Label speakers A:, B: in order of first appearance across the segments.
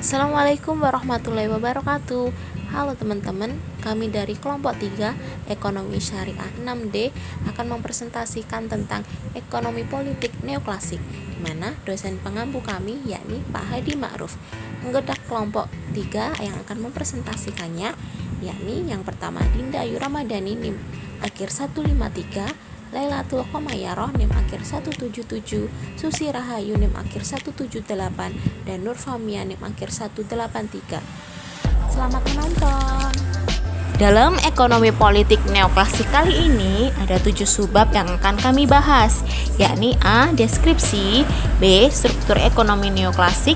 A: Assalamualaikum warahmatullahi wabarakatuh. Halo teman-teman, kami dari kelompok 3 Ekonomi Syariah 6D akan mempresentasikan tentang ekonomi politik neoklasik, di mana dosen pengampu kami yakni Pak Hadi Ma'ruf. Anggota kelompok 3 yang akan mempresentasikannya yakni yang pertama Dinda Ayu Ramadhani NIM akhir 153, Lailatul Khomayaroh NIM akhir 177, Susi Rahayu NIM akhir 178, dan Nur Famia NIM akhir 183. Selamat menonton. Dalam ekonomi politik neoklasik kali ini ada 7 subbab yang akan kami bahas, yakni A. Deskripsi, B. Struktur ekonomi neoklasik,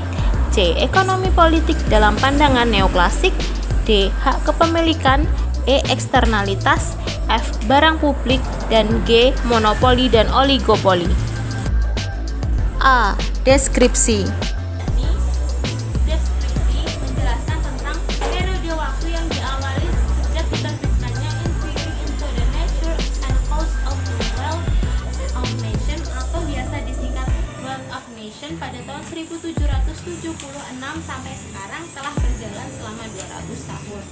A: C. Ekonomi politik dalam pandangan neoklasik, D. Hak kepemilikan, E. Eksternalitas, F. Barang publik, dan G. Monopoli dan oligopoli. A. Deskripsi. Deskripsi menjelaskan tentang periode waktu yang diawali sejak diterbitkannya Inquiry into the Nature and Cause of the Wealth of Nation atau biasa disingkat Wealth of Nation pada tahun 1776 sampai sekarang telah berjalan selama 200 tahun.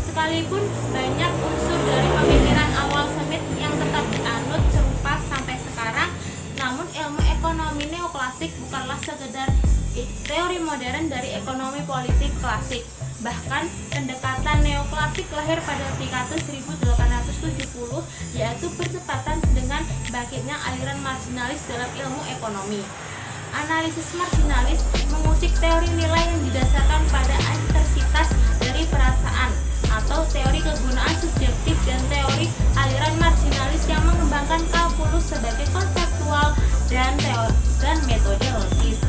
A: Sekalipun banyak unsur dari pemikiran awal Smith yang tetap dianut serupa sampai sekarang, namun ilmu ekonomi neoklasik bukanlah sekedar teori modern dari ekonomi politik klasik. Bahkan pendekatan neoklasik lahir pada dekade 1870, yaitu bertepatan dengan bangkitnya aliran marginalis dalam ilmu ekonomi. Analisis marginalis mengusik teori nilai yang didasarkan pada intensitas dari perasaan atau teori kegunaan subjektif dan teori aliran marginalis yang mengembangkan kalkulus sebagai konseptual dan metode logis.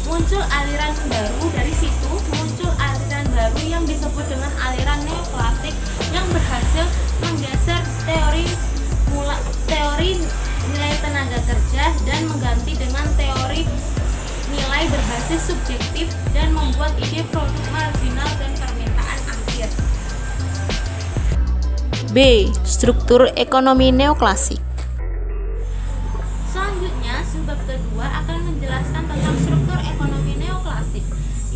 A: Muncul aliran baru, dari situ muncul aliran baru yang disebut dengan aliran neoklasik yang berhasil menggeser teori nilai tenaga kerja dan mengganti dengan teori nilai berbasis subjektif dan membuat ide produk marginal dan permintaan akhir. B. Struktur ekonomi neoklasik. Selanjutnya, subbab kedua akan menjelaskan tentang struktur ekonomi neoklasik.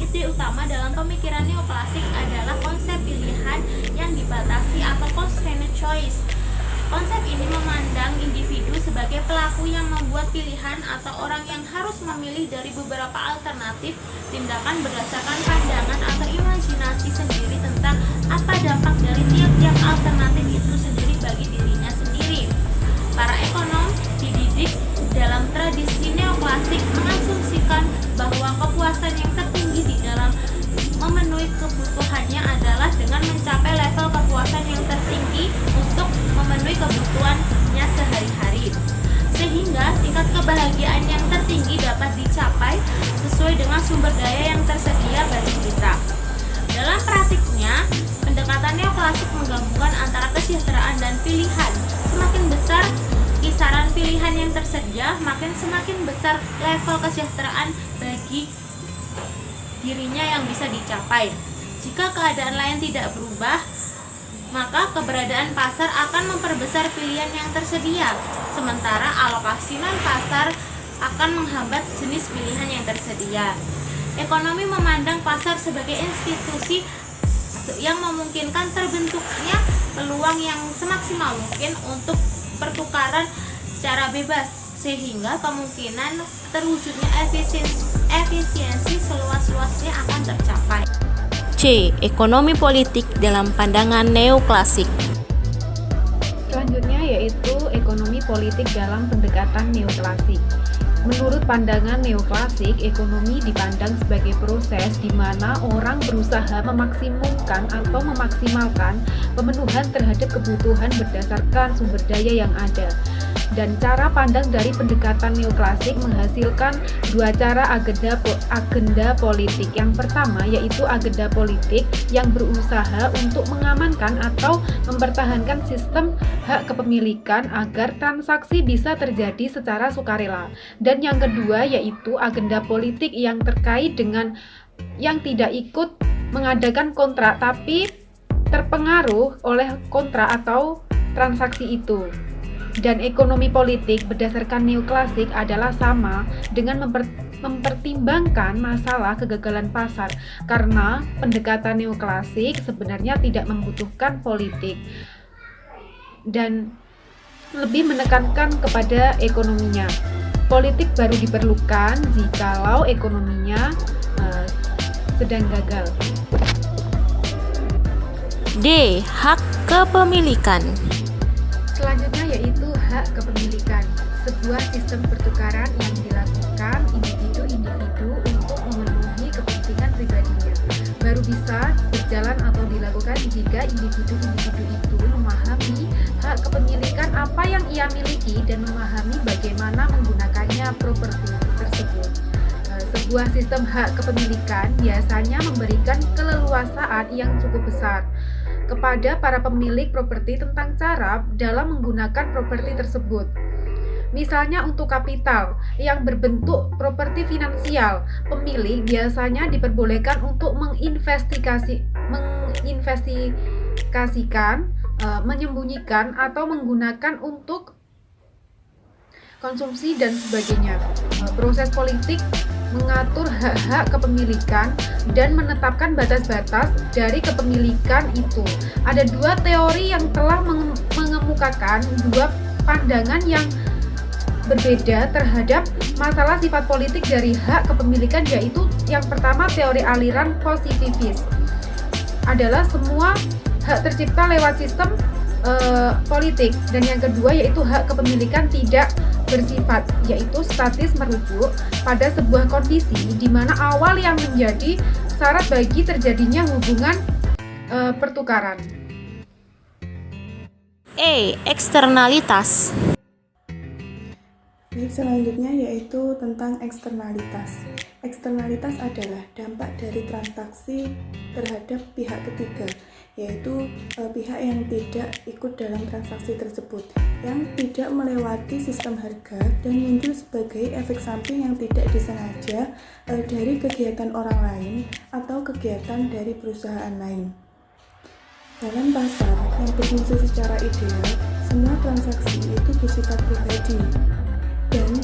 A: Ide utama dalam pemikiran neoklasik adalah konsep pilihan yang dibatasi atau constrained choice. Konsep ini memandang individu sebagai pelaku yang membuat pilihan atau orang yang harus memilih dari beberapa alternatif tindakan berdasarkan pandangan atau imajinasi sendiri tentang apa dampak dari tiap-tiap alternatif itu sendiri bagi dirinya sendiri. Para ekonom dididik dalam tradisi neoklasik mengasumsikan bahwa kepuasan yang tertinggi di dalam memenuhi kebutuhannya adalah dengan mencapai level kepuasan yang tertinggi untuk memenuhi kebutuhannya sehari-hari, sehingga tingkat kebahagiaan yang tertinggi dapat dicapai sesuai dengan sumber daya yang tersedia bagi kita. Dalam praktiknya, pendekatan neoklasik menggabungkan antara kesejahteraan dan pilihan. Semakin besar kisaran pilihan yang tersedia, semakin besar level kesejahteraan bagi dirinya yang bisa dicapai. Jika keadaan lain tidak berubah, maka keberadaan pasar akan memperbesar pilihan yang tersedia, sementara alokasi non-pasar akan menghambat jenis pilihan yang tersedia. Ekonomi memandang pasar sebagai institusi yang memungkinkan terbentuknya peluang yang semaksimal mungkin untuk pertukaran secara bebas, sehingga kemungkinan terwujudnya efisiensi seluas-luasnya akan tercapai. C. Ekonomi politik dalam pandangan neoklasik.
B: Selanjutnya yaitu ekonomi politik dalam pendekatan neoklasik. Menurut pandangan neoklasik, ekonomi dipandang sebagai proses di mana orang berusaha memaksimumkan atau memaksimalkan pemenuhan terhadap kebutuhan berdasarkan sumber daya yang ada. Dan cara pandang dari pendekatan neoklasik menghasilkan dua cara agenda politik. Yang pertama yaitu agenda politik yang berusaha untuk mengamankan atau mempertahankan sistem hak kepemilikan agar transaksi bisa terjadi secara sukarela. Dan yang kedua yaitu agenda politik yang terkait dengan yang tidak ikut mengadakan kontrak tapi terpengaruh oleh kontrak atau transaksi itu. Dan ekonomi politik berdasarkan neoklasik adalah sama dengan mempertimbangkan masalah kegagalan pasar, karena pendekatan neoklasik sebenarnya tidak membutuhkan politik dan lebih menekankan kepada ekonominya. Politik baru diperlukan jikalau ekonominya sedang gagal.
A: D. Hak kepemilikan.
B: Selanjutnya yaitu hak kepemilikan, sebuah sistem pertukaran yang dilakukan individu-individu untuk memenuhi kepentingan pribadinya. Baru bisa berjalan atau dilakukan jika individu-individu itu memahami hak kepemilikan apa yang ia miliki dan memahami bagaimana menggunakannya properti tersebut. Sebuah sistem hak kepemilikan biasanya memberikan keleluasaan yang cukup besar kepada para pemilik properti tentang cara dalam menggunakan properti tersebut. Misalnya untuk kapital yang berbentuk properti finansial, pemilik biasanya diperbolehkan untuk menginvestigasikan, menyembunyikan atau menggunakan untuk konsumsi dan sebagainya. Proses politik mengatur hak-hak kepemilikan dan menetapkan batas-batas dari kepemilikan itu. Ada dua teori yang telah mengemukakan dua pandangan yang berbeda terhadap masalah sifat politik dari hak kepemilikan, yaitu yang pertama teori aliran positivis adalah semua hak tercipta lewat sistem politik, dan yang kedua yaitu hak kepemilikan tidak bersifat, yaitu statis, merujuk pada sebuah kondisi di mana awal yang menjadi syarat bagi terjadinya hubungan pertukaran.
A: E. Eksternalitas.
C: Baik, selanjutnya yaitu tentang eksternalitas. Eksternalitas adalah dampak dari transaksi terhadap pihak ketiga, yaitu pihak yang tidak ikut dalam transaksi tersebut, yang tidak melewati sistem harga dan muncul sebagai efek samping yang tidak disengaja dari kegiatan orang lain atau kegiatan dari perusahaan lain. Dalam pasar yang berfungsi secara ideal, semua transaksi itu bersifat pribadi. Dan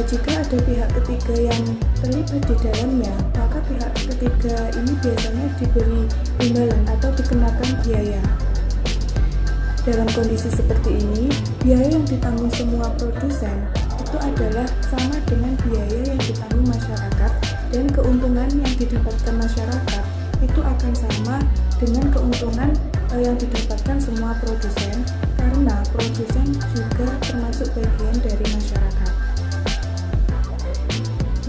C: jika ada pihak ketiga yang terlibat di dalamnya, maka pihak ketiga ini biasanya diberi imbalan atau dikenakan biaya. Dalam kondisi seperti ini, biaya yang ditanggung semua produsen itu adalah sama dengan biaya yang ditanggung masyarakat, dan keuntungan yang didapatkan masyarakat itu akan sama dengan keuntungan yang didapatkan semua produsen, karena produsen juga termasuk bagian dari masyarakat.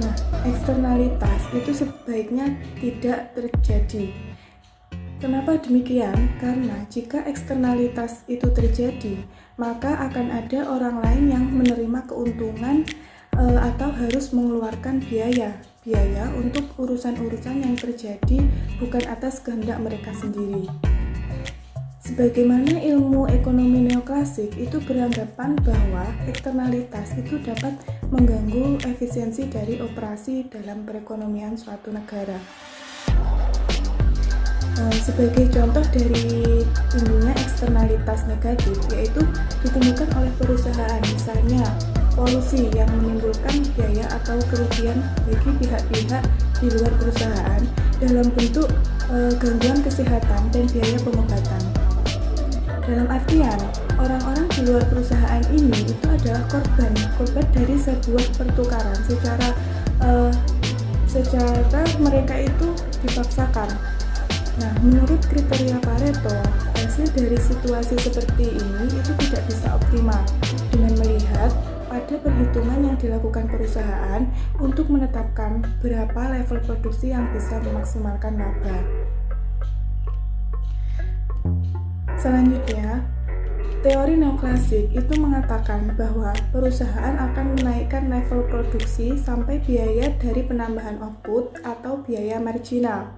C: Nah, eksternalitas itu sebaiknya tidak terjadi. Kenapa demikian? Karena jika eksternalitas itu terjadi, maka akan ada orang lain yang menerima keuntungan atau harus mengeluarkan biaya untuk urusan-urusan yang terjadi bukan atas kehendak mereka sendiri. Sebagaimana ilmu ekonomi neoklasik itu beranggapan bahwa eksternalitas itu dapat mengganggu efisiensi dari operasi dalam perekonomian suatu negara. Sebagai contoh dari timbulnya eksternalitas negatif, yaitu ditemukan oleh perusahaan, misalnya polusi yang menimbulkan biaya atau kerugian bagi pihak-pihak di luar perusahaan dalam bentuk gangguan kesehatan dan biaya pengobatan. Dalam artian, orang-orang di luar perusahaan ini itu adalah korban dari sebuah pertukaran secara mereka itu dipaksakan. Nah, menurut kriteria Pareto, hasil dari situasi seperti ini itu tidak bisa optimal dengan melihat pada perhitungan yang dilakukan perusahaan untuk menetapkan berapa level produksi yang bisa memaksimalkan laba. Selanjutnya, teori neoklasik itu mengatakan bahwa perusahaan akan menaikkan level produksi sampai biaya dari penambahan output atau biaya marginal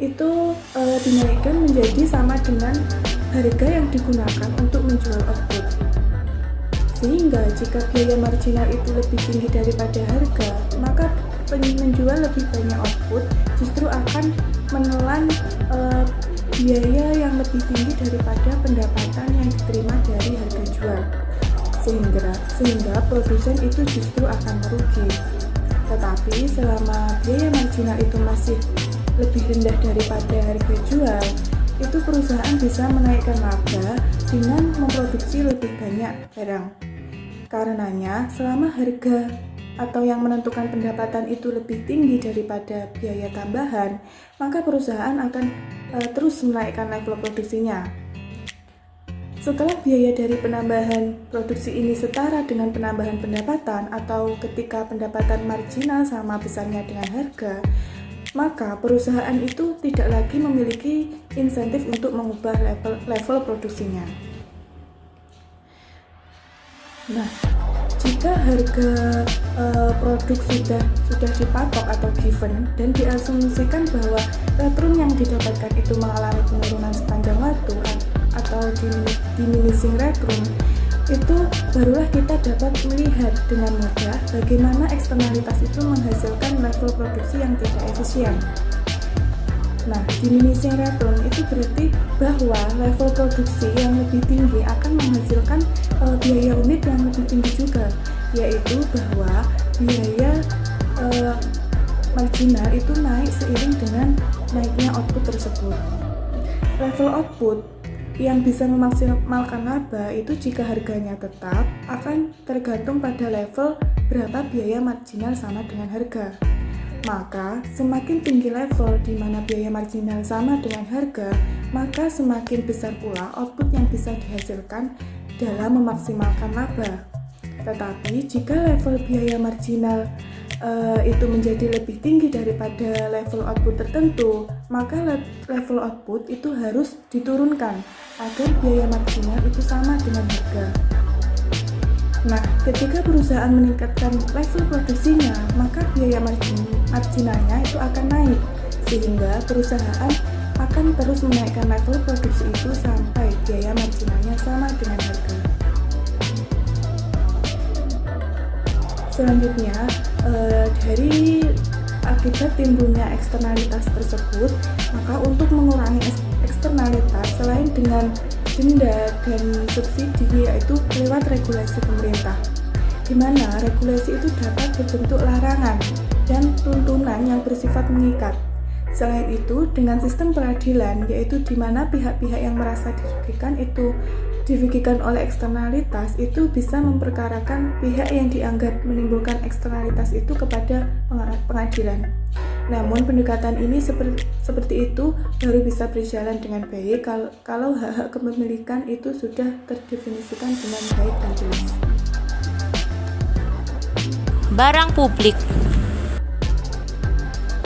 C: itu dinaikkan menjadi sama dengan harga yang digunakan untuk menjual output. Sehingga jika biaya marginal itu lebih tinggi daripada harga, maka penjual lebih banyak output justru akan menelan biaya yang lebih tinggi daripada pendapatan yang diterima dari harga jual, sehingga produsen itu justru akan merugi. Tetapi selama biaya marginal itu masih lebih rendah daripada harga jual, itu perusahaan bisa menaikkan laba dengan memproduksi lebih banyak barang. Karenanya, selama harga atau yang menentukan pendapatan itu lebih tinggi daripada biaya tambahan, maka perusahaan akan terus menaikkan level produksinya. Setelah biaya dari penambahan produksi ini setara dengan penambahan pendapatan atau ketika pendapatan marginal sama besarnya dengan harga, maka perusahaan itu tidak lagi memiliki insentif untuk mengubah level produksinya. Nah, jika harga produk sudah dipatok atau given dan diasumsikan bahwa return yang didapatkan itu mengalami penurunan sepanjang waktu atau diminishing return, itu barulah kita dapat melihat dengan mudah bagaimana eksternalitas itu menghasilkan level produksi yang tidak efisien. Nah, diminishing return itu berarti bahwa level produksi yang lebih tinggi akan menghasilkan biaya unit yang lebih tinggi juga, yaitu bahwa biaya marginal itu naik seiring dengan naiknya output tersebut. Level output yang bisa memaksimalkan laba itu jika harganya tetap akan tergantung pada level berapa biaya marginal sama dengan harga. Maka semakin tinggi level di mana biaya marginal sama dengan harga, maka semakin besar pula output yang bisa dihasilkan dalam memaksimalkan laba. Tetapi jika level biaya marginal itu menjadi lebih tinggi daripada level output tertentu, maka level output itu harus diturunkan agar biaya marginal itu sama dengan harga. Nah, ketika perusahaan meningkatkan level produksinya, maka biaya marginalnya itu akan naik, sehingga perusahaan akan terus menaikkan level produksi itu sampai biaya marginalnya sama dengan harga. Selanjutnya, dari akibat timbulnya eksternalitas tersebut, maka untuk mengurangi eksternalitas selain dengan denda dan subsidi, yaitu lewat regulasi pemerintah, di mana regulasi itu dapat berbentuk larangan dan tuntunan yang bersifat mengikat. Selain itu, dengan sistem peradilan, yaitu di mana pihak-pihak yang merasa dirugikan oleh eksternalitas itu bisa memperkarakan pihak yang dianggap menimbulkan eksternalitas itu kepada pengadilan. Namun pendekatan ini seperti itu baru bisa berjalan dengan baik kalau hak-hak kepemilikan itu sudah terdefinisikan dengan baik dan jelas.
D: Barang publik.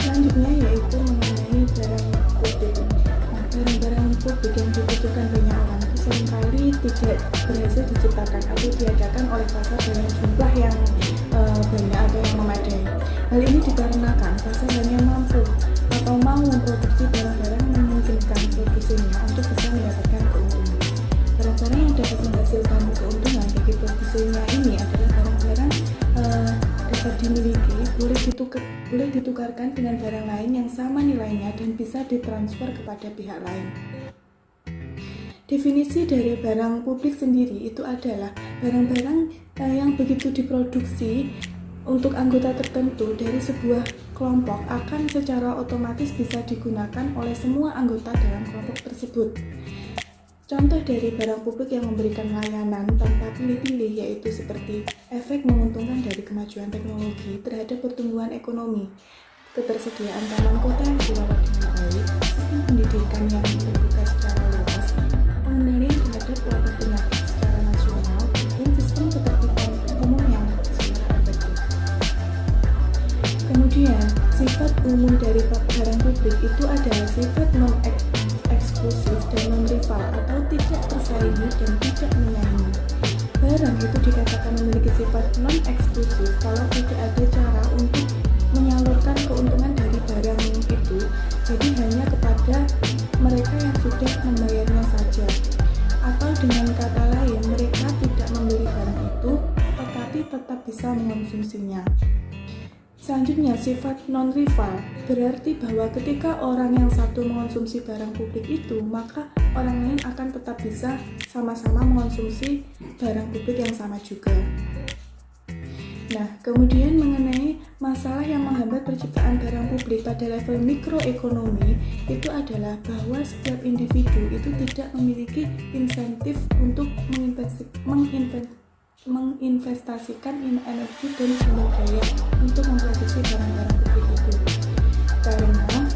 C: Selanjutnya yaitu mengenai barang publik. Nah, barang-barang publik yang dibutuhkan banyak orang itu seringkali tidak berhasil diciptakan atau diadakan oleh pasar dengan jumlah yang banyak atau yang memadai. Hal ini dikarenakan pasar hanya mampu atau mau memproduksi barang-barang yang memungkinkan produksinya untuk bisa mendapatkan keuntungan. Barang-barang yang dapat menghasilkan keuntungan bagi produksinya ini adalah barang-barang dapat dimiliki, boleh ditukarkan dengan barang lain yang sama nilainya dan bisa ditransfer kepada pihak lain. Definisi dari barang publik sendiri itu adalah barang-barang yang begitu diproduksi untuk anggota tertentu dari sebuah kelompok akan secara otomatis bisa digunakan oleh semua anggota dalam kelompok tersebut. Contoh dari barang publik yang memberikan layanan tanpa pilih-pilih yaitu seperti efek menguntungkan dari kemajuan teknologi terhadap pertumbuhan ekonomi, ketersediaan taman kota yang dirawat dengan baik, sistem pendidikan yang terbuka secara luas, pengendalian terhadap wabah penyakit secara nasional, dan sistem ketertiban umum yang secara efektif. Kemudian, sifat umum dari barang publik itu adalah sifat non-eksklusif dan non-rival atau tidak tersaingi dan tidak menyaingi. Barang itu dikatakan memiliki sifat non-eksklusif kalau tidak ada cara untuk menyalurkan keuntungan dari barang itu, jadi hanya kepada mereka yang sudah membayarnya saja. Atau dengan kata lain, mereka tidak membeli barang itu, tetapi tetap bisa mengonsumsinya. Selanjutnya, sifat non-rival berarti bahwa ketika orang yang satu mengonsumsi barang publik itu, maka orang lain akan tetap bisa sama-sama mengonsumsi barang publik yang sama juga. Nah, kemudian mengenai masalah yang menghambat penciptaan barang publik pada level mikroekonomi itu adalah bahwa setiap individu itu tidak memiliki insentif untuk menginvestasikan energi dan sumber daya untuk memproduksi barang-barang publik itu. Karena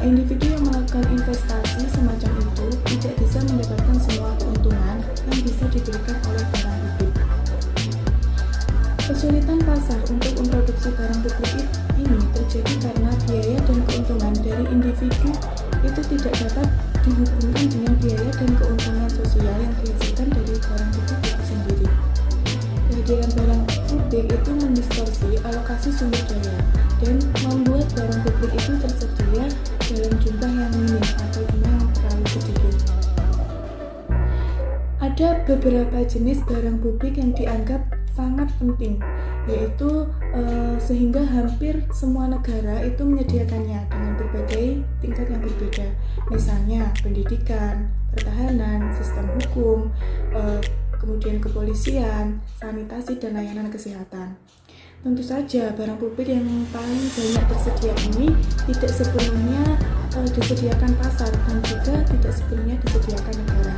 C: individu yang melakukan investasi semacam itu tidak bisa mendapatkan semua keuntungan yang bisa diberikan oleh barang publik. Kesulitan pasar untuk memproduksi barang publik ini terjadi karena biaya dan keuntungan dari individu itu tidak dapat dihubungkan dengan biaya dan keuntungan sosial yang dihasilkan dari barang publik itu sendiri. Kehadiran barang publik itu mendistorsi alokasi sumber daya dan membuat barang publik itu tersedia dalam jumlah yang minim atau jumlah yang terlalu sedikit. Ada beberapa jenis barang publik yang dianggap sangat penting, yaitu sehingga hampir semua negara itu menyediakannya dengan berbagai tingkat yang berbeda. Misalnya pendidikan, pertahanan, sistem hukum, kemudian kepolisian, sanitasi, dan layanan kesehatan. Tentu saja barang publik yang paling banyak tersedia ini tidak sepenuhnya disediakan pasar dan juga tidak sepenuhnya disediakan negara.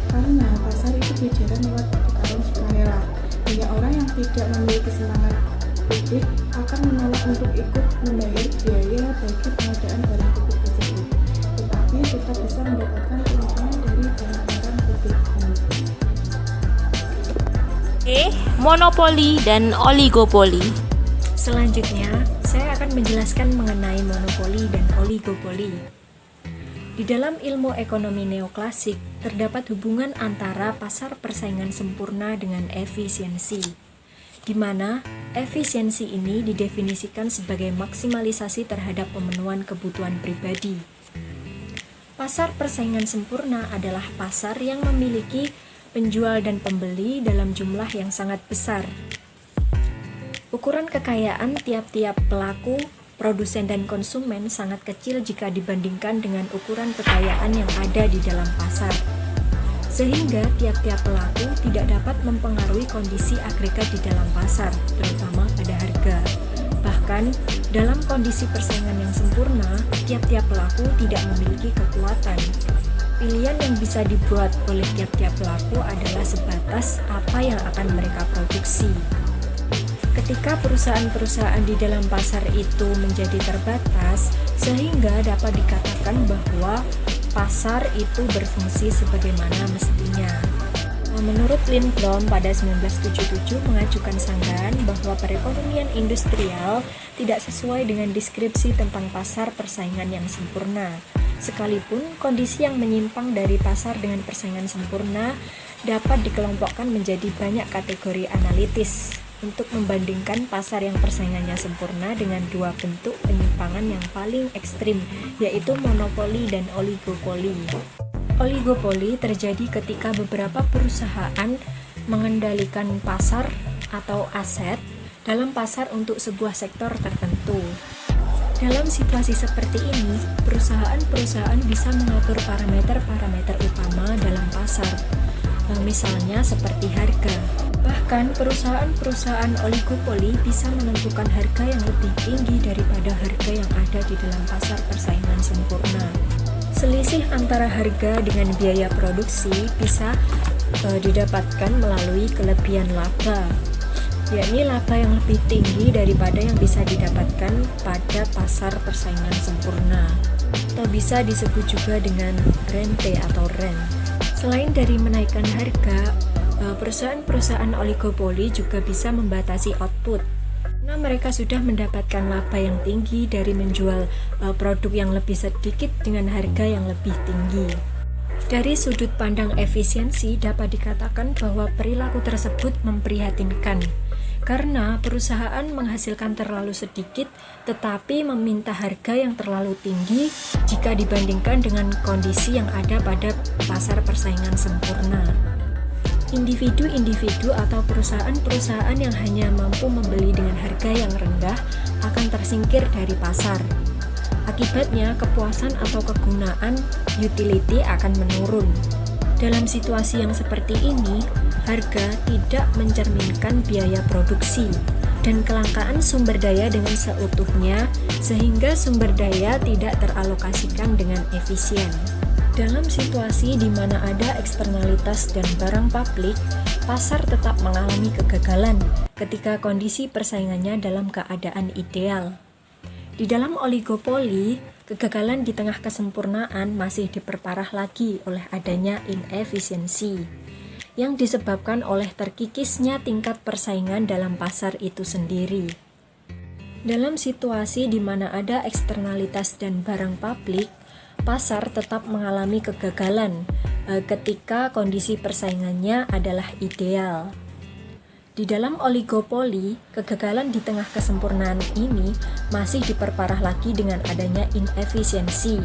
C: Karena pasar itu berjalan lewat pertukaran sukarela. Banyak orang yang tidak memiliki semangat publik akan menolak untuk ikut membayar biaya bagi pengadaan barang publik tersebut, tetapi tetap bisa mendapatkan keuntungan dari barang-barang publik ini.
D: Monopoli dan oligopoli.
E: Selanjutnya, saya akan menjelaskan mengenai monopoli dan oligopoli. Di dalam ilmu ekonomi neoklasik, terdapat hubungan antara pasar persaingan sempurna dengan efisiensi, di mana efisiensi ini didefinisikan sebagai maksimalisasi terhadap pemenuhan kebutuhan pribadi. Pasar persaingan sempurna adalah pasar yang memiliki penjual dan pembeli dalam jumlah yang sangat besar. Ukuran kekayaan tiap-tiap pelaku, produsen dan konsumen sangat kecil jika dibandingkan dengan ukuran kekayaan yang ada di dalam pasar. Sehingga tiap-tiap pelaku tidak dapat mempengaruhi kondisi agregat di dalam pasar, terutama pada harga. Bahkan, dalam kondisi persaingan yang sempurna, tiap-tiap pelaku tidak memiliki kekuatan. Pilihan yang bisa dibuat oleh tiap-tiap pelaku adalah sebatas apa yang akan mereka produksi. Ketika perusahaan-perusahaan di dalam pasar itu menjadi terbatas, sehingga dapat dikatakan bahwa pasar itu berfungsi sebagaimana mestinya. Menurut Lindblom pada 1977 mengajukan sanggahan bahwa perekonomian industrial tidak sesuai dengan deskripsi tentang pasar persaingan yang sempurna. Sekalipun kondisi yang menyimpang dari pasar dengan persaingan sempurna dapat dikelompokkan menjadi banyak kategori analitis untuk membandingkan pasar yang persaingannya sempurna dengan dua bentuk penyimpangan yang paling ekstrim, yaitu monopoli dan oligopoli. Oligopoli terjadi ketika beberapa perusahaan mengendalikan pasar atau aset dalam pasar untuk sebuah sektor tertentu. Dalam situasi seperti ini, perusahaan-perusahaan bisa mengatur parameter-parameter utama dalam pasar, misalnya seperti harga. Bahkan, perusahaan-perusahaan oligopoli bisa menentukan harga yang lebih tinggi daripada harga yang ada di dalam pasar persaingan sempurna. Selisih antara harga dengan biaya produksi bisa didapatkan melalui kelebihan laba, yakni laba yang lebih tinggi daripada yang bisa didapatkan pada pasar persaingan sempurna, atau bisa disebut juga dengan rente atau rent. Selain dari menaikkan harga, perusahaan-perusahaan oligopoli juga bisa membatasi output, karena mereka sudah mendapatkan laba yang tinggi dari menjual produk yang lebih sedikit dengan harga yang lebih tinggi. Dari sudut pandang efisiensi, dapat dikatakan bahwa perilaku tersebut memprihatinkan, karena perusahaan menghasilkan terlalu sedikit tetapi meminta harga yang terlalu tinggi jika dibandingkan dengan kondisi yang ada pada pasar persaingan sempurna. Individu-individu atau perusahaan-perusahaan yang hanya mampu membeli dengan harga yang rendah akan tersingkir dari pasar. Akibatnya, kepuasan atau kegunaan utility akan menurun. Dalam situasi yang seperti ini, harga tidak mencerminkan biaya produksi, dan kelangkaan sumber daya dengan seutuhnya, sehingga sumber daya tidak teralokasikan dengan efisien. Dalam situasi di mana ada eksternalitas dan barang publik, pasar tetap mengalami kegagalan ketika kondisi persaingannya dalam keadaan ideal. Di dalam oligopoli, kegagalan di tengah kesempurnaan masih diperparah lagi oleh adanya inefisiensi yang disebabkan oleh terkikisnya tingkat persaingan dalam pasar itu sendiri. Dalam situasi di mana ada eksternalitas dan barang publik, pasar tetap mengalami kegagalan ketika kondisi persaingannya adalah ideal. Di dalam oligopoli, kegagalan di tengah kesempurnaan ini masih diperparah lagi dengan adanya inefisiensi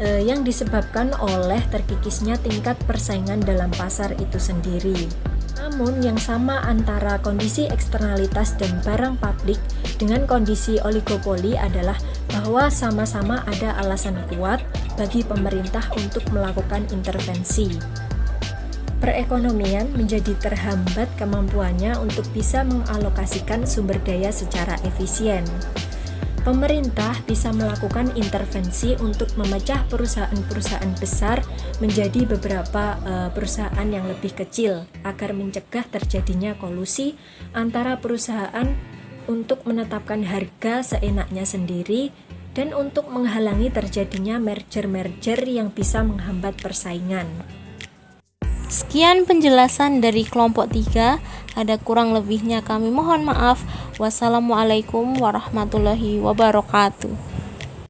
E: yang disebabkan oleh terkikisnya tingkat persaingan dalam pasar itu sendiri. Namun yang sama antara kondisi eksternalitas dan barang publik dengan kondisi oligopoli adalah bahwa sama-sama ada alasan kuat bagi pemerintah untuk melakukan intervensi. Perekonomian menjadi terhambat kemampuannya untuk bisa mengalokasikan sumber daya secara efisien. Pemerintah bisa melakukan intervensi untuk memecah perusahaan-perusahaan besar menjadi beberapa perusahaan yang lebih kecil agar mencegah terjadinya kolusi antara perusahaan untuk menetapkan harga seenaknya sendiri dan untuk menghalangi terjadinya merger-merger yang bisa menghambat persaingan.
D: Sekian penjelasan dari kelompok 3. Ada kurang lebihnya kami mohon maaf. Wassalamualaikum warahmatullahi wabarakatuh.